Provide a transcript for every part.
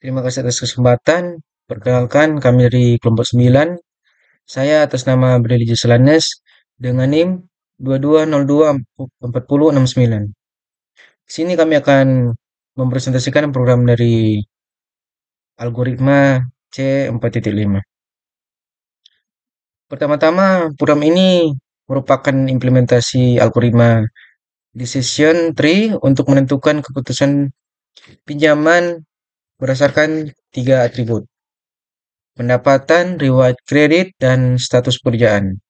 Terima kasih atas kesempatan. Perkenalkan, kami dari kelompok 9. Saya atas nama Brady Selanes dengan NIM 22024069. Di sini kami akan mempresentasikan program dari algoritma C4.5. Pertama-tama, program ini merupakan implementasi algoritma decision tree untuk menentukan keputusan pinjaman berdasarkan tiga atribut: pendapatan, riwayat kredit, dan status pekerjaan.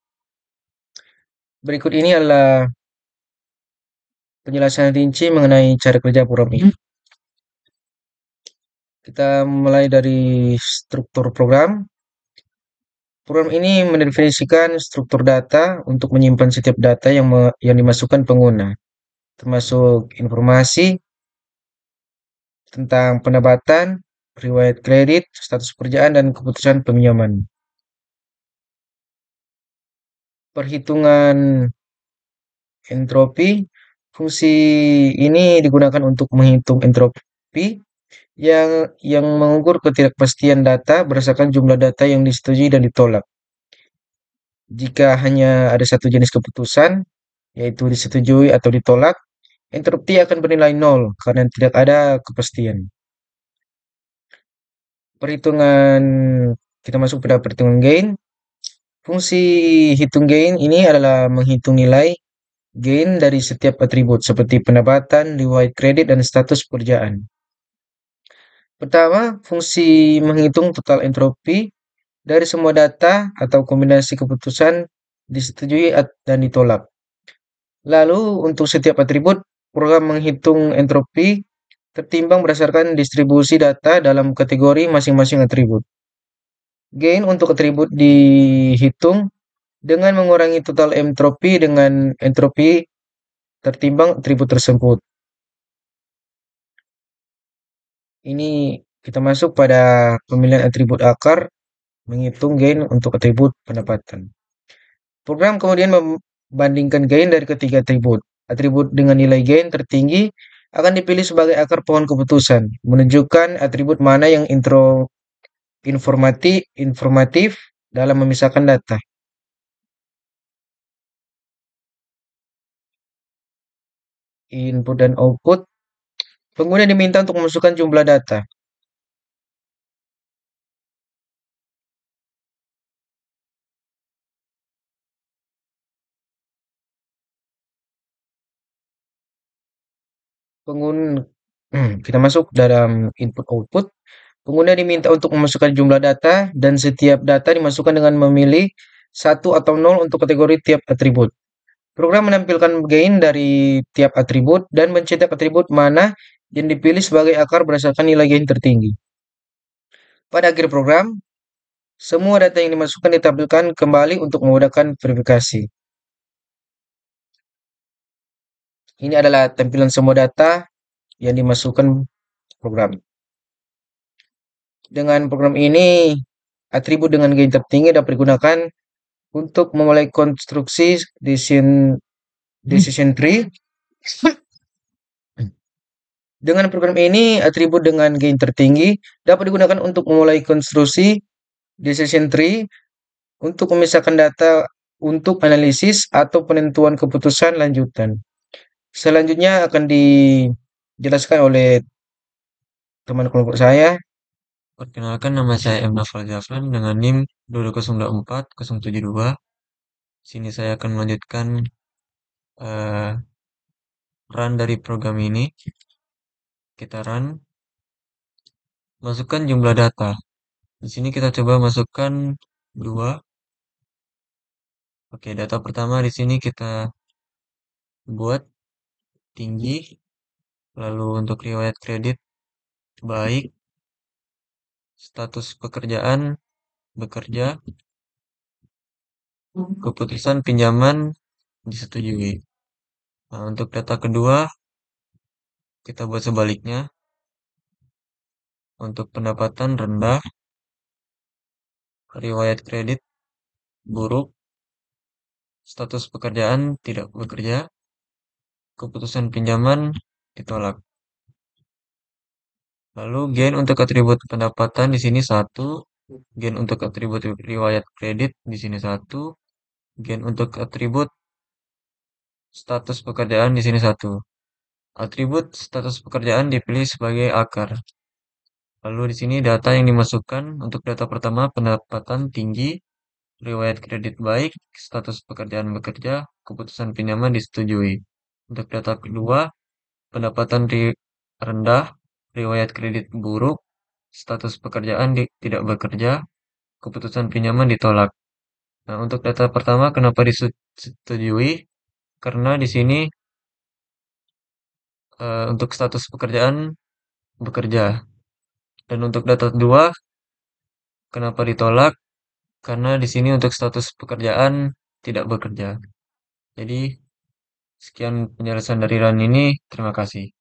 Berikut ini adalah penjelasan rinci mengenai cara kerja program ini. Kita mulai dari struktur program. Program ini mendefinisikan struktur data untuk menyimpan setiap data yang dimasukkan pengguna, termasuk informasi tentang pendapatan, riwayat kredit, status pekerjaan, dan keputusan peminjaman. Perhitungan entropi. Fungsi ini digunakan untuk menghitung entropi yang mengukur ketidakpastian data berdasarkan jumlah data yang disetujui dan ditolak. Jika hanya ada satu jenis keputusan, yaitu disetujui atau ditolak, entropi akan bernilai nol karena tidak ada kepastian. Perhitungan Kita masuk pada perhitungan gain. Fungsi hitung gain ini adalah menghitung nilai gain dari setiap atribut seperti pendapatan, riwayat kredit, dan status pekerjaan. Pertama, fungsi menghitung total entropi dari semua data atau kombinasi keputusan disetujui dan ditolak. Lalu, untuk setiap atribut, program menghitung entropi tertimbang berdasarkan distribusi data dalam kategori masing-masing atribut. Gain untuk atribut dihitung dengan mengurangi total entropi dengan entropi tertimbang atribut tersebut. Ini kita masuk pada pemilihan atribut akar, menghitung gain untuk atribut pendapatan. Program kemudian membandingkan gain dari ketiga atribut. Atribut dengan nilai gain tertinggi akan dipilih sebagai akar pohon keputusan, menunjukkan atribut mana yang informatif dalam memisahkan data. Input dan output. Pengguna diminta untuk memasukkan jumlah data. Pengguna kita masuk dalam input output. Pengguna diminta untuk memasukkan jumlah data dan setiap data dimasukkan dengan memilih satu atau nol untuk kategori tiap atribut. Program menampilkan gain dari tiap atribut dan mencetak atribut mana yang dipilih sebagai akar berdasarkan nilai gain tertinggi. Pada akhir program, semua data yang dimasukkan ditampilkan kembali untuk memudahkan verifikasi. Ini adalah tampilan semua data yang dimasukkan program. Dengan program ini, atribut dengan gain tertinggi dapat digunakan untuk memulai konstruksi decision tree. Dengan program ini, atribut dengan gain tertinggi dapat digunakan untuk memulai konstruksi decision tree untuk memisahkan data untuk analisis atau penentuan keputusan lanjutan. Selanjutnya akan dijelaskan oleh teman kelompok saya. Perkenalkan, nama saya M. Nafal Jafran dengan NIM 2024072. Sini saya akan melanjutkan run dari program ini. Kita run, masukkan jumlah data. Di sini kita coba masukkan 2. Oke, data pertama di sini kita buat tinggi, lalu untuk riwayat kredit baik, status pekerjaan bekerja, keputusan pinjaman disetujui. Nah, untuk data kedua kita buat sebaliknya. Untuk pendapatan rendah, riwayat kredit buruk, status pekerjaan tidak bekerja, keputusan pinjaman ditolak. Lalu gen untuk atribut pendapatan di sini satu, gen untuk atribut riwayat kredit di sini satu, gen untuk atribut status pekerjaan di sini satu. Atribut status pekerjaan dipilih sebagai akar. Lalu di sini data yang dimasukkan untuk data pertama pendapatan tinggi, riwayat kredit baik, status pekerjaan bekerja, keputusan pinjaman disetujui. Untuk data kedua, pendapatan rendah, riwayat kredit buruk, status pekerjaan tidak bekerja, keputusan pinjaman ditolak. Nah, untuk data pertama kenapa disetujui? Karena di sini untuk status pekerjaan bekerja. Dan untuk data kedua kenapa ditolak? Karena di sini untuk status pekerjaan tidak bekerja. Jadi, sekian penjelasan dari Ran ini. Terima kasih.